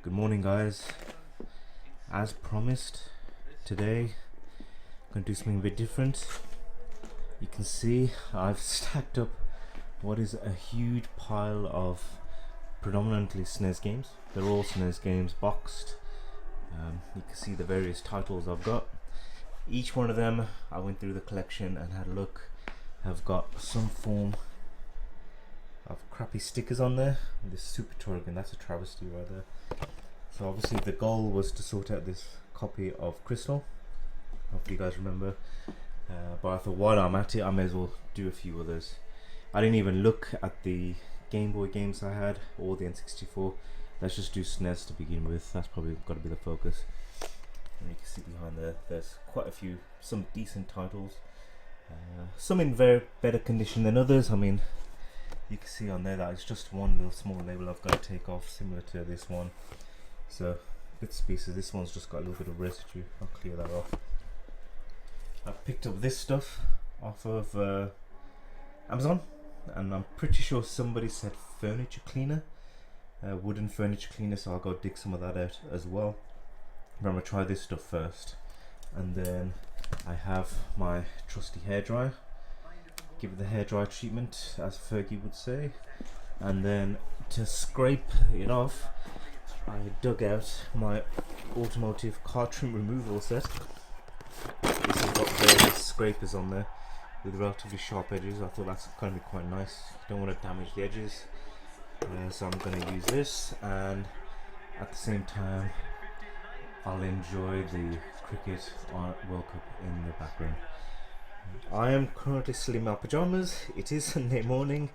Good morning, guys. As promised, today I'm going to do something a bit different. You can see I've stacked up what is a huge pile of predominantly Snes games. They're all Snes games boxed. You can see the various titles I've got. Each one of them, I went through the collection and had a look, have got some form of crappy stickers on there. This Super Turrican, that's a travesty right there. So obviously the goal was to sort out this copy of Crystal. Hopefully you guys remember. But I thought while I'm at it, I may as well do a few others. I didn't even look at the Game Boy games I had or the N64. Let's just do Snes to begin with. That's probably got to be the focus. And you can see behind there, there's quite a few, some decent titles. Some in very better condition than others. I mean, you can see on there that it's just one little small label I've got to take off, similar to this one. So bits and pieces. This one's just got a little bit of residue. I'll clear that off. I picked up this stuff off of Amazon, and I'm pretty sure somebody said furniture cleaner, wooden furniture cleaner, so I'll go dig some of that out as well. But I'm gonna try this stuff first, and then I have my trusty hairdryer. Give it the hairdryer treatment, as Fergie would say, and then to scrape it off, I dug out my automotive car trim removal set. This has got various scrapers on there with relatively sharp edges. I thought that's going to be quite nice. Don't want to damage the edges, so I'm going to use this, and at the same time I'll enjoy the cricket World Cup in the background. I am currently still in my pajamas. It is Sunday morning.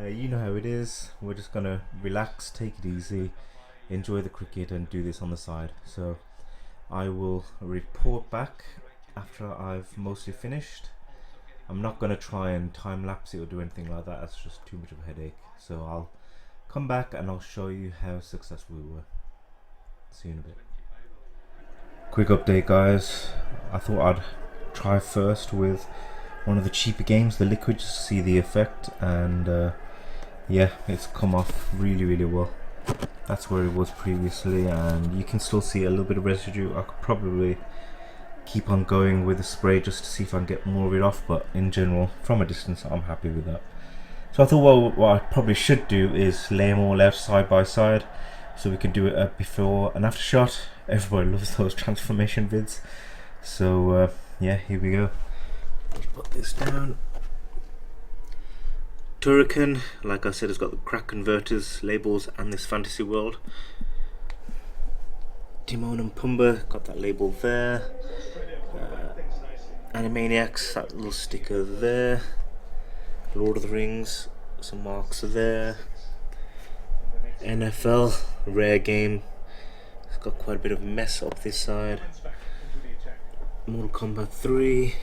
You know how it is. We're just going to relax, take it easy, enjoy the cricket and do this on the side. So I will report back after I've mostly finished. I'm not going to try and time lapse it or do anything like that. That's just too much of a headache. So I'll come back and I'll show you how successful we were. See you in a bit. Quick update, guys. I thought I'd try first with one of the cheaper games, the Liquid, just to see the effect, and yeah, it's come off really well. That's where it was previously, and you can still see a little bit of residue. I could probably keep on going with the spray just to see if I can get more of it off, but in general, from a distance, I'm happy with that. So I thought, well, what I probably should do is lay them all out side by side so we can do a before and after shot. Everybody loves those transformation vids. So yeah, here we go. Let's put this down. Turrican, like I said, has got the crack converters, labels, and this fantasy world. Timon and Pumbaa, got that label there. Animaniacs, that little sticker there. Lord of the Rings, some marks are there. NFL, rare game. It's got quite a bit of mess up this side. Mortal Kombat 3.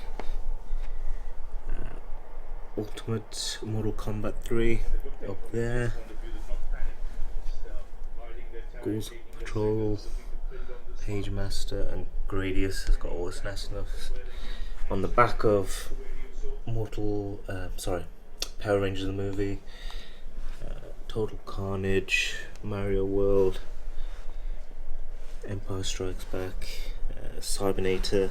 Ultimate Mortal Kombat 3 up there. Ghouls Patrol, Page Master, and Gradius has got all the SNES stuff. On the back of Power Rangers the movie, Total Carnage, Mario World, Empire Strikes Back, Cybernator.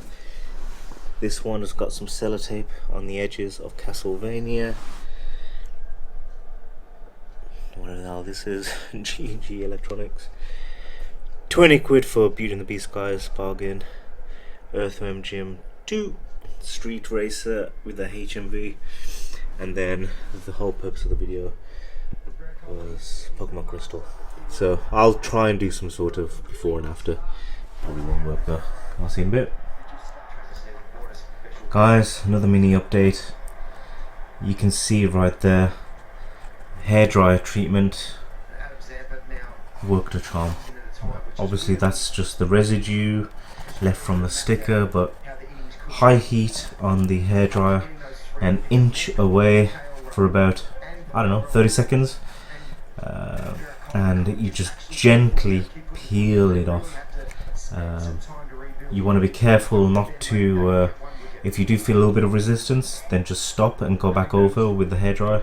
This one has got some sellotape on the edges of Castlevania. What the hell this is? GG Electronics. 20 quid for Beauty and the Beast, guys, bargain. Earthworm Jim 2, Street Racer with the HMV, and then the whole purpose of the video was Pokemon Crystal. So I'll try and do some sort of before and after. Probably won't work though. I'll see you in a bit. Guys, another mini update. You can see right there, hairdryer treatment worked a charm. Obviously that's just the residue left from the sticker, but high heat on the hairdryer, an inch away for about, I don't know, 30 seconds, and you just gently peel it off. You want to be careful not to if you do feel a little bit of resistance, then just stop and go back over with the hairdryer.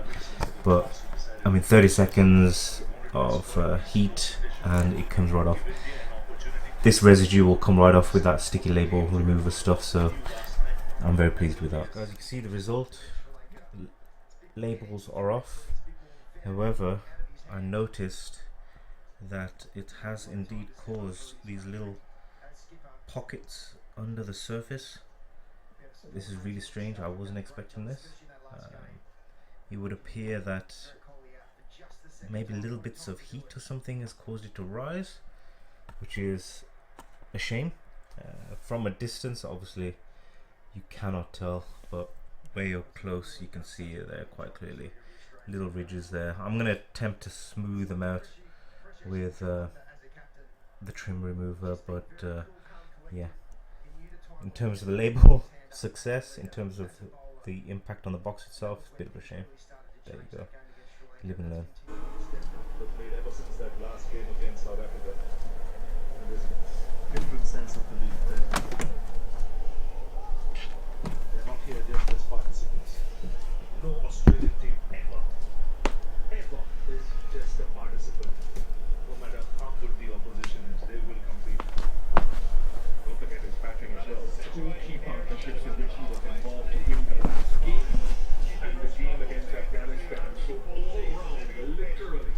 But I mean, 30 seconds of heat and it comes right off. This residue will come right off with that sticky label remover stuff, so I'm very pleased with that. As you can see, the result, labels are off. However, I noticed that it has indeed caused these little pockets under the surface. This is really strange. I wasn't expecting this. It would appear that maybe little bits of heat or something has caused it to rise, which is a shame. From a distance, obviously, you cannot tell, but way up close, you can see it there quite clearly. Little ridges there. I'm going to attempt to smooth them out with the trim remover, but yeah. In terms of the label success, in terms of the impact on the box itself, it's a bit of a shame. There you go. Live and learn. Ever since that last game against South Africa, there's a different sense of belief that they're not here just as participants. No Australian team ever is just a participant. No matter how good the opposition is, they will compete. Don't forget his batting as well. Two key partnerships in which he was involved to win the last game and the game against Afghanistan. So all round, literally.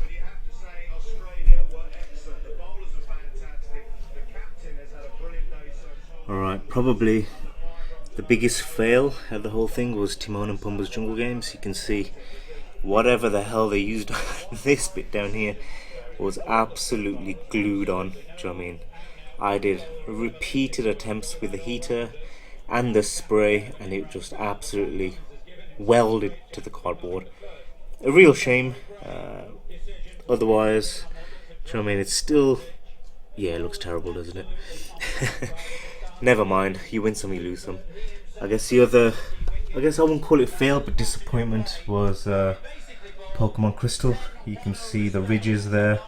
Alright, probably the biggest fail of the whole thing was Timon and Pumbaa's Jungle Games. You can see whatever the hell they used on this bit down here was absolutely glued on. Do you know what I mean? I did repeated attempts with the heater and the spray, and it just absolutely welded to the cardboard. A real shame. Otherwise, do you know what I mean? It's still, yeah, it looks terrible, doesn't it? Never mind, you win some, you lose some. I guess I wouldn't call it fail, but disappointment was Pokemon Crystal. You can see the ridges there.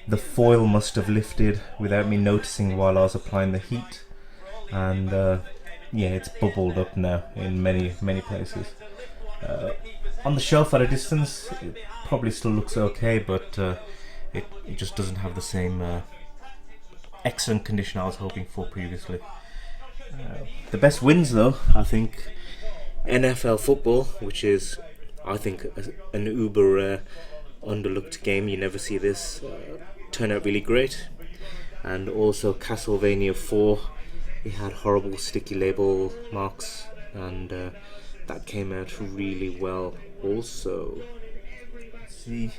The foil must have lifted without me noticing while I was applying the heat, and yeah, it's bubbled up now in many places. On the shelf at a distance, it probably still looks okay, but it just doesn't have the same excellent condition I was hoping for previously. The best wins, though, I think NFL football, which is, I think, an uber rare, underlooked game. You never see this turn out really great. And also Castlevania 4, it had horrible sticky label marks, and that came out really well also. See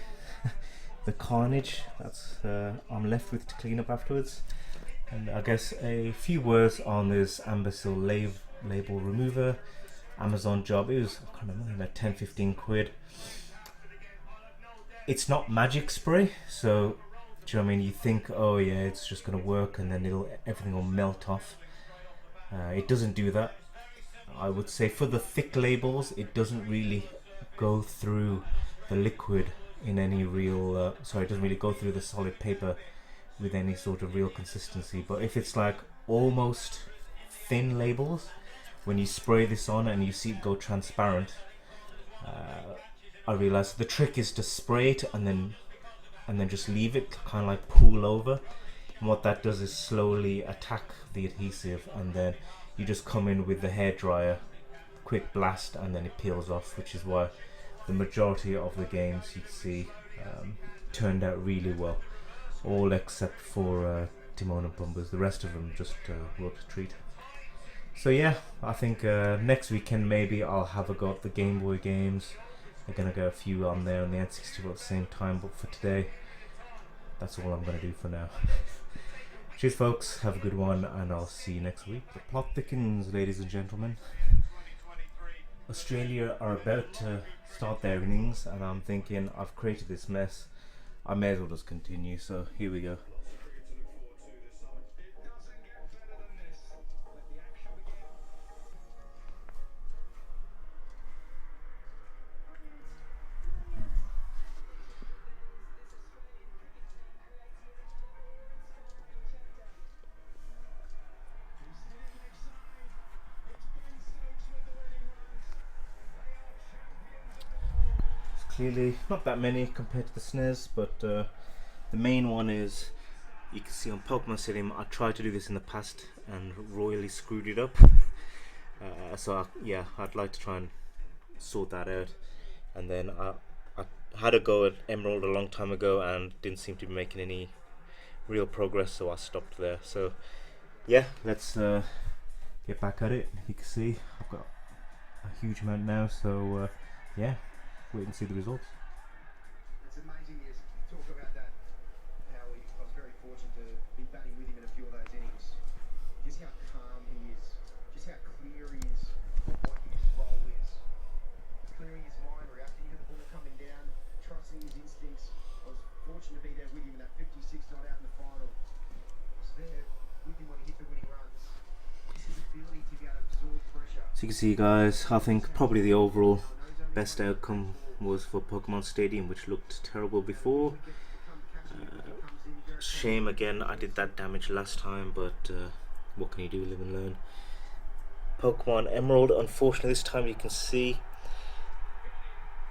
the carnage that's I'm left with to clean up afterwards. And I guess a few words on this Ambersil label remover. Amazon job. It was, I can't remember, like 10-15 quid. It's not magic spray, so do you know what I mean? You think, oh yeah, it's just gonna work, and then everything will melt off. It doesn't do that. I would say for the thick labels, it doesn't really go through the liquid in any real. It doesn't really go through the solid paper with any sort of real consistency. But if it's like almost thin labels, when you spray this on and you see it go transparent, I realized the trick is to spray it and then just leave it kind of like pool over. And what that does is slowly attack the adhesive, and then you just come in with the hairdryer, quick blast, and then it peels off, which is why the majority of the games you can see turned out really well. All except for Timon and Pumbaa's. The rest of them just were a treat. So yeah, I think next weekend maybe I'll have a go at the Game Boy games. I'm gonna get a few on there on the N64 at the same time, but for today, that's all I'm gonna do for now. Cheers folks, have a good one, and I'll see you next week. The plot thickens, ladies and gentlemen. Australia are about to start their innings, and I'm thinking, I've created this mess, I may as well just continue, so here we go. Clearly not that many compared to the Snes, but the main one is you can see on Pokemon Stadium, I tried to do this in the past and royally screwed it up. Yeah, I'd like to try and sort that out. And then I had a go at Emerald a long time ago and didn't seem to be making any real progress, so I stopped there. So yeah, let's get back at it. You can see I've got a huge amount now, so yeah, wait and see the results. It's amazing, yes. Talk about that, how I was very fortunate to be batting with him in a few of those innings. Just how calm he is, just how clear he is of what his role is. Clearing his mind, reacting to the ball coming down, trusting his instincts. I was fortunate to be there with him in that 56 not out in the final. I was there with him when he hit the winning runs. Just his ability to be able to absorb pressure. So you can see, guys, I think probably the overall best outcome was for Pokemon Stadium, which looked terrible before. Shame again, I did that damage last time, but what can you do, live and learn. Pokemon Emerald, unfortunately this time you can see,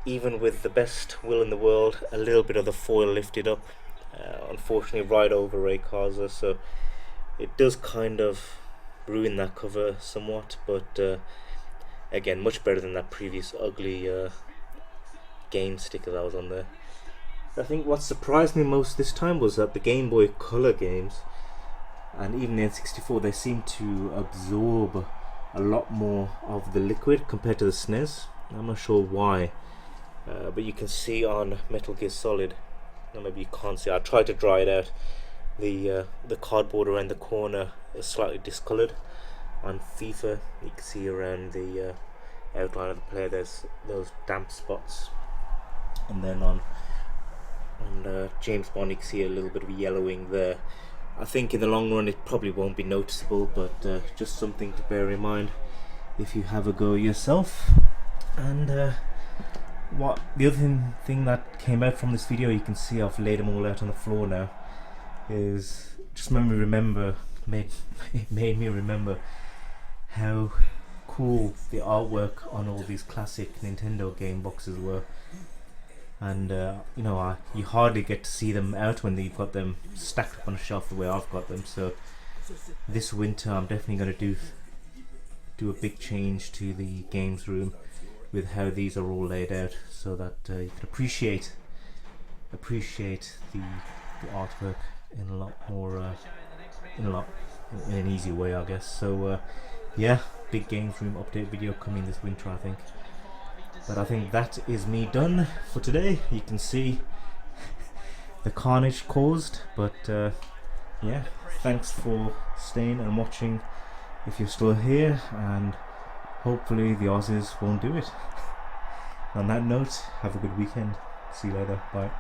even with the best will in the world, a little bit of the foil lifted up, unfortunately right over Rayquaza, so it does kind of ruin that cover somewhat, but again, much better than that previous ugly game sticker that was on there. I think what surprised me most this time was that the Game Boy Color games and even the N64, they seem to absorb a lot more of the liquid compared to the Snes. I'm not sure why, but you can see on Metal Gear Solid, or maybe you can't see, I tried to dry it out, the cardboard around the corner is slightly discoloured. On FIFA you can see around the outline of the player there's those damp spots, and then on James Bond you can see a little bit of yellowing there. I think in the long run it probably won't be noticeable, but just something to bear in mind if you have a go yourself. And what the other thing that came out from this video, you can see I've laid them all out on the floor now, is just made me remember how cool the artwork on all these classic Nintendo game boxes were. And you know, you hardly get to see them out when you've got them stacked up on a shelf the way I've got them. So this winter I'm definitely going to do a big change to the games room with how these are all laid out, so that you can appreciate the artwork in a lot more in an easy way, I guess. So yeah, big games room update video coming this winter, I think. But I think that is me done for today. You can see the carnage caused, but yeah, thanks for staying and watching if you're still here, and hopefully the Aussies won't do it. On that note, have a good weekend. See you later. Bye.